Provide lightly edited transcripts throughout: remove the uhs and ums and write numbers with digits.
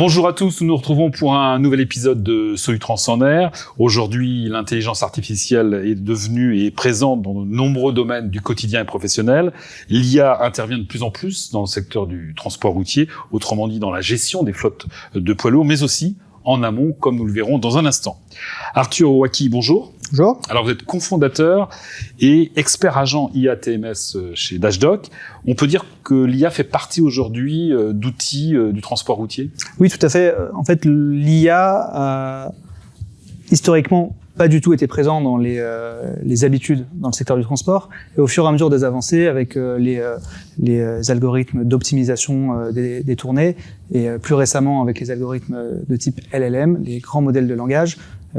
Bonjour à tous, nous nous retrouvons pour un nouvel épisode de Solutrans en air. Aujourd'hui, l'intelligence artificielle est devenue et est présente dans de nombreux domaines du quotidien et professionnel. L'IA intervient de plus en plus dans le secteur du transport routier, autrement dit dans la gestion des flottes de poids lourds, mais aussi en amont, comme nous le verrons dans un instant. Arthur Owaki, bonjour. Bonjour. Alors vous êtes cofondateur et expert agent IA TMS chez Dashdok. On peut dire que l'IA fait partie aujourd'hui d'outils du transport routier ? Oui, tout à fait. En fait, l'IA a historiquement pas du tout été présent dans les habitudes dans le secteur du transport. Et au fur et à mesure des avancées avec les algorithmes d'optimisation des tournées et plus récemment avec les algorithmes de type LLM, les grands modèles de langage,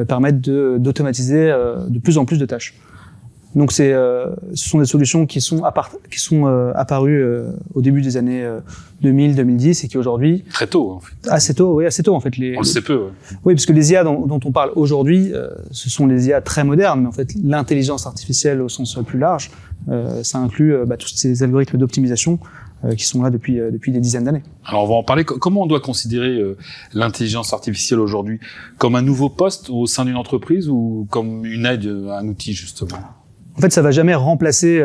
permettent d'automatiser de plus en plus de tâches. Donc ce sont des solutions qui sont apparues au début des années 2000-2010 et qui aujourd'hui très tôt en fait. Assez tôt en fait. On le sait peu. Ouais. Oui, parce que les IA dont on parle aujourd'hui, ce sont des IA très modernes, mais en fait l'intelligence artificielle au sens plus large, ça inclut tous ces algorithmes d'optimisation qui sont là depuis des dizaines d'années. Alors on va en parler. Comment on doit considérer l'intelligence artificielle aujourd'hui ? Comme un nouveau poste au sein d'une entreprise ou comme une aide, un outil justement ? En fait, ça va jamais remplacer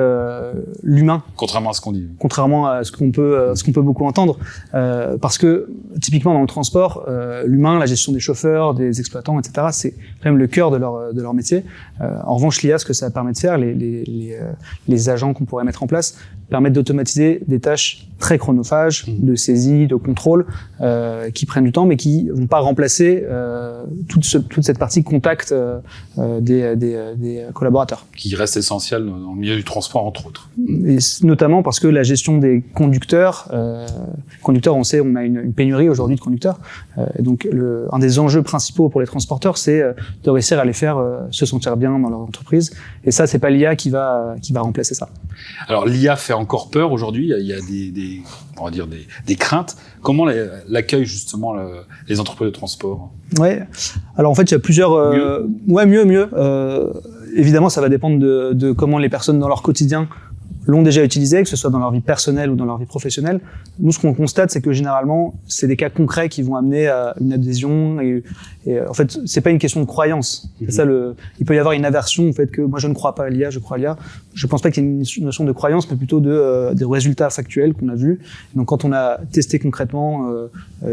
l'humain. Contrairement à ce qu'on dit. Contrairement à ce qu'on peut beaucoup entendre, parce que typiquement dans le transport, l'humain, la gestion des chauffeurs, des exploitants, etc., c'est quand même le cœur de leur métier. En revanche, l'IA, ce que ça permet de faire, les agents qu'on pourrait mettre en place, permettent d'automatiser des tâches très chronophages, de saisie, de contrôle, qui prennent du temps, mais qui vont pas remplacer toute cette partie contact des collaborateurs. Qui reste essentiel dans le milieu du transport, entre autres. Et notamment parce que la gestion des conducteurs, on sait, on a une pénurie aujourd'hui de conducteurs. Donc, un des enjeux principaux pour les transporteurs, c'est de réussir à les faire se sentir bien dans leur entreprise. Et ça, c'est pas l'IA qui va remplacer ça. Alors, l'IA fait encore peur aujourd'hui. Il y a des craintes. Comment l'accueillent justement les entreprises de transport ? Ouais. Alors en fait, il y a plusieurs. Mieux. Évidemment, ça va dépendre de comment les personnes dans leur quotidien l'ont déjà utilisé, que ce soit dans leur vie personnelle ou dans leur vie professionnelle. Nous, ce qu'on constate, c'est que généralement, c'est des cas concrets qui vont amener à une adhésion. Et en fait, c'est pas une question de croyance. C'est ça il peut y avoir une aversion au fait que moi, je ne crois pas à l'IA, je crois à l'IA. Je pense pas qu'il y ait une notion de croyance, mais plutôt des résultats factuels qu'on a vus. Donc, quand on a testé concrètement,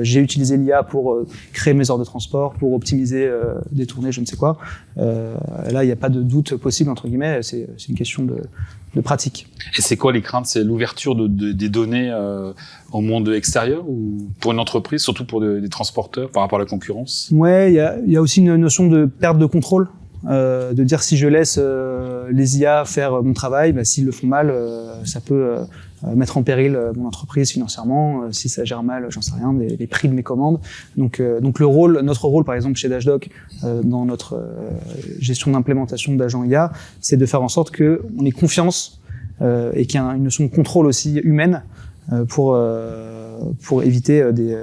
j'ai utilisé l'IA pour créer mes heures de transport, pour optimiser des tournées, je ne sais quoi. Là, il n'y a pas de doute possible, entre guillemets. C'est une question de pratique. Et c'est quoi les craintes ? C'est l'ouverture des données au monde extérieur ou pour une entreprise, surtout pour des transporteurs par rapport à la concurrence ? Ouais, il y a aussi une notion de perte de contrôle, de dire si je laisse les IA faire mon travail, s'ils le font mal, ça peut mettre en péril mon entreprise financièrement. Si ça gère mal, j'en sais rien, les prix de mes commandes. Donc notre rôle, par exemple chez Dashdok, dans notre gestion d'implémentation d'agents IA, c'est de faire en sorte que on ait confiance et qu'il y ait une notion de contrôle aussi humaine pour éviter des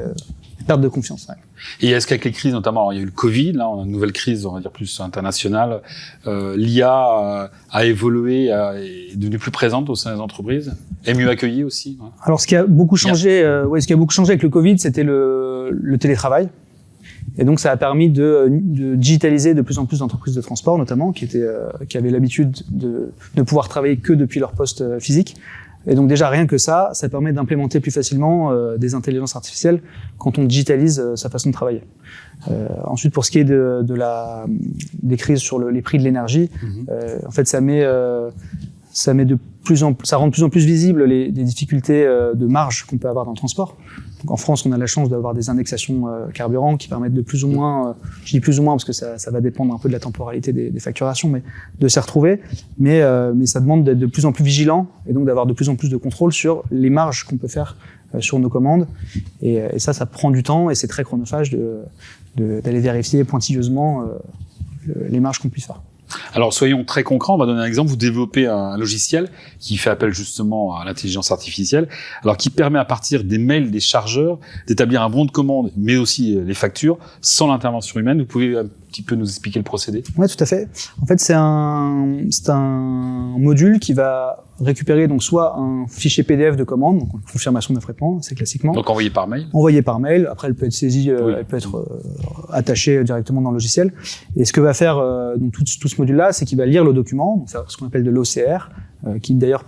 pertes de confiance. Ouais. Et est-ce qu'avec les crises, notamment, alors il y a eu le Covid, là, on a une nouvelle crise, on va dire plus internationale, l'IA a évolué, est devenue plus présente au sein des entreprises, et mieux accueillie aussi. Ouais. Alors, ce qui a beaucoup changé avec le Covid, c'était le télétravail. Et donc, ça a permis de digitaliser de plus en plus d'entreprises de transport, notamment, qui avaient l'habitude de ne pouvoir travailler que depuis leur poste physique. Et donc déjà, rien que ça permet d'implémenter plus facilement des intelligences artificielles quand on digitalise sa façon de travailler. Ensuite, pour ce qui est des crises sur les prix de l'énergie, en fait, ça rend de plus en plus visible les difficultés de marge qu'on peut avoir dans le transport. Donc en France, on a la chance d'avoir des indexations carburant qui permettent de plus ou moins, je dis plus ou moins parce que ça va dépendre un peu de la temporalité des facturations, mais de s'y retrouver. Mais ça demande d'être de plus en plus vigilant et donc d'avoir de plus en plus de contrôle sur les marges qu'on peut faire sur nos commandes. Et ça prend du temps et c'est très chronophage d'aller vérifier pointilleusement les marges qu'on puisse faire. Alors, soyons très concrets, on va donner un exemple. Vous développez un logiciel qui fait appel justement à l'intelligence artificielle, alors qui permet à partir des mails des chargeurs d'établir un bon de commande, mais aussi les factures, sans l'intervention humaine. Vous pouvez petit peu nous expliquer le procédé? Ouais, tout à fait. En fait, c'est un module qui va récupérer donc soit un fichier PDF de commande, donc confirmation d'affrètement, assez classiquement. Donc envoyé par mail. Envoyé par mail. Après, elle peut être saisie, Oui. elle peut être attachée directement dans le logiciel. Et ce que va faire donc tout ce module-là, c'est qu'il va lire le document, donc ce qu'on appelle de l'OCR, qui d'ailleurs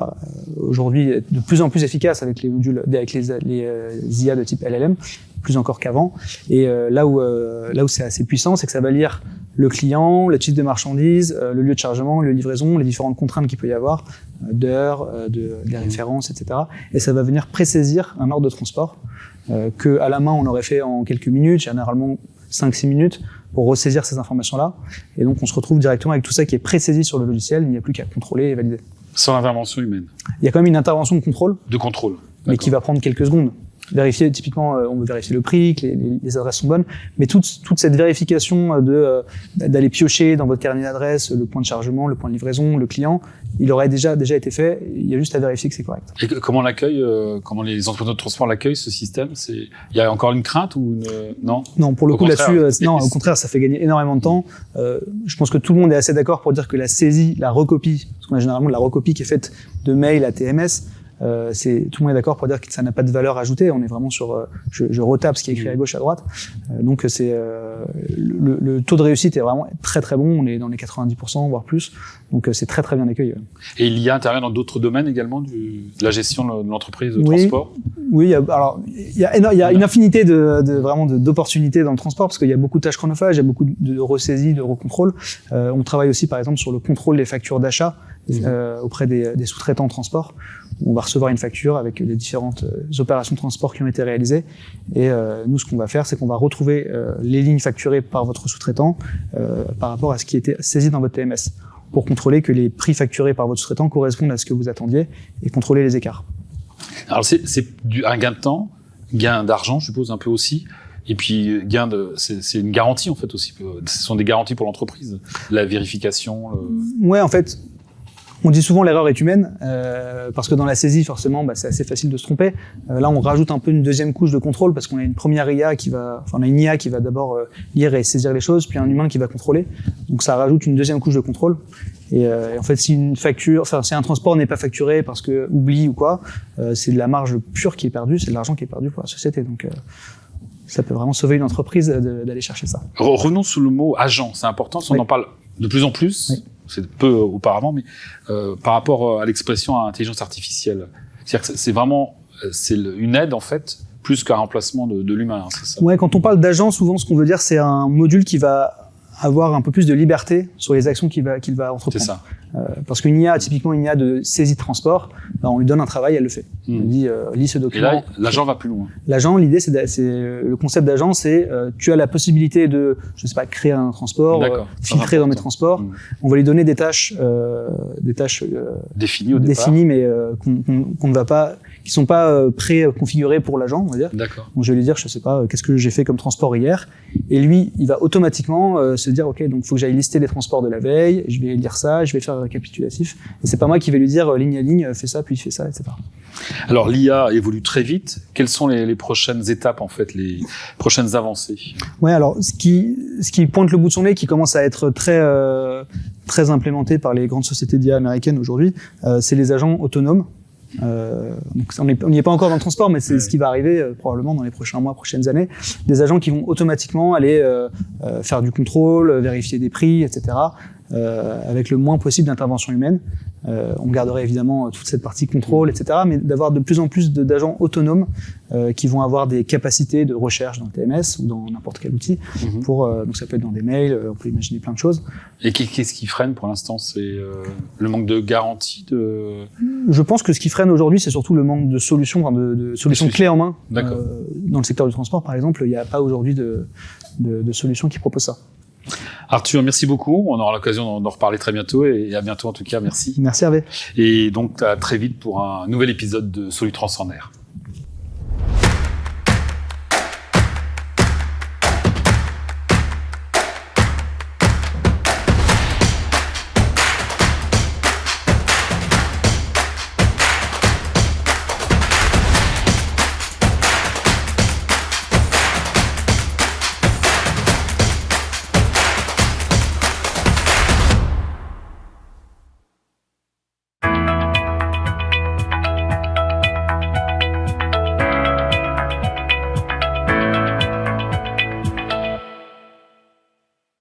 aujourd'hui est de plus en plus efficace avec les modules, avec les IA de type LLM, plus encore qu'avant. Et là où c'est assez puissant, c'est que ça va lire le client, le type de marchandise, le lieu de chargement, le livraison, les différentes contraintes qu'il peut y avoir, d'heures, des références, etc. Et ça va venir présaisir un ordre de transport que à la main on aurait fait en quelques minutes, généralement 5-6 minutes, pour ressaisir ces informations-là. Et donc on se retrouve directement avec tout ça qui est présaisi sur le logiciel, il n'y a plus qu'à contrôler et valider. Sans intervention humaine. Il y a quand même une intervention de contrôle. De contrôle. Mais qui va prendre quelques secondes. Vérifier, typiquement, on veut vérifier le prix, que les adresses sont bonnes, mais toute cette vérification d'aller piocher dans votre carnet d'adresses le point de chargement, le point de livraison, le client, il aurait déjà été fait. Il y a juste à vérifier que c'est correct. Et comment comment les entrepreneurs de transport l'accueillent, ce système? Il y a encore une crainte ou non? Non, pour le coup là-dessus, non, Et au contraire, ça fait gagner énormément de temps. Je pense que tout le monde est assez d'accord pour dire que la saisie, la recopie, parce qu'on a généralement de la recopie qui est faite de mail à TMS. Tout le monde est d'accord pour dire que ça n'a pas de valeur ajoutée. On est vraiment sur, je retape ce qui est écrit à gauche, à droite. Donc c'est le taux de réussite est vraiment très très bon. On est dans les 90%, voire plus. Donc c'est très très bien accueilli. Et l'IA intervient dans d'autres domaines également de la gestion de l'entreprise de oui, transport. Oui, il y a une infinité vraiment d'opportunités dans le transport parce qu'il y a beaucoup de tâches chronophages, il y a beaucoup de ressaisies, de recontrôle. On travaille aussi par exemple sur le contrôle des factures d'achat auprès des sous-traitants de transport. On va recevoir une facture avec les différentes opérations de transport qui ont été réalisées. Et nous, ce qu'on va faire, c'est qu'on va retrouver les lignes facturées par votre sous-traitant par rapport à ce qui était saisi dans votre TMS, pour contrôler que les prix facturés par votre sous-traitant correspondent à ce que vous attendiez et contrôler les écarts. Alors c'est un gain de temps, gain d'argent, je suppose un peu aussi. Et puis c'est une garantie en fait aussi. Ce sont des garanties pour l'entreprise, la vérification. Ouais, en fait. On dit souvent l'erreur est humaine, parce que dans la saisie, forcément, c'est assez facile de se tromper. Là, on rajoute un peu une deuxième couche de contrôle parce qu'on a une première IA on a une IA qui va d'abord lire et saisir les choses, puis un humain qui va contrôler. Donc ça rajoute une deuxième couche de contrôle. Et en fait, si un transport n'est pas facturé parce que oubli ou quoi, c'est de la marge pure qui est perdue, c'est de l'argent qui est perdu pour la société. Donc ça peut vraiment sauver une entreprise d'aller chercher ça. Revenons sur le mot agent, c'est important, on en parle de plus en plus. Oui. C'est peu auparavant, mais par rapport à l'expression à intelligence artificielle, c'est-à-dire que c'est vraiment une aide en fait, plus qu'un remplacement de l'humain, c'est ça? Ouais, quand on parle d'agent, souvent ce qu'on veut dire, c'est un module qui va avoir un peu plus de liberté sur les actions qu'il va entreprendre. C'est ça. Parce qu'une IA, typiquement une IA de saisie de transport, on lui donne un travail, elle le fait. On lui dit, lis ce document. Et là, l'agent va plus loin. L'agent, l'idée, le concept d'agent, c'est tu as la possibilité de, je sais pas, créer un transport, filtrer dans mes transports. On va lui donner des tâches définies au départ. Définies, mais qu'on ne va pas, qui sont pas pré-configurées pour l'agent, on va dire. D'accord. Donc je vais lui dire, je sais pas, qu'est-ce que j'ai fait comme transport hier, et lui, il va automatiquement se dire, ok, donc faut que j'aille lister les transports de la veille, je vais lire ça, je vais faire un récapitulatif, et c'est pas moi qui vais lui dire ligne à ligne, fais ça, puis fais ça, etc. Alors l'IA évolue très vite. Quelles sont les prochaines étapes en fait, les prochaines avancées? Ouais, alors ce qui pointe le bout de son nez, qui commence à être très implémenté par les grandes sociétés d'IA américaines aujourd'hui, c'est les agents autonomes. Donc on n'y est pas encore dans le transport, mais c'est ce qui va arriver probablement dans les prochains mois, prochaines années. Des agents qui vont automatiquement aller faire du contrôle, vérifier des prix, etc. Avec le moins possible d'intervention humaine. On garderait évidemment toute cette partie contrôle, etc. Mais d'avoir de plus en plus d'agents autonomes qui vont avoir des capacités de recherche dans le TMS ou dans n'importe quel outil. Donc ça peut être dans des mails, on peut imaginer plein de choses. Et qu'est-ce qui freine pour l'instant? C'est le manque de garantie Je pense que ce qui freine aujourd'hui, c'est surtout le manque de solutions, de solutions clés en main. Dans le secteur du transport, par exemple, il n'y a pas aujourd'hui de solutions qui proposent ça. Arthur, merci beaucoup. On aura l'occasion d'en reparler très bientôt et à bientôt en tout cas. Merci. Merci Hervé. Et donc à très vite pour un nouvel épisode de Solutranscender.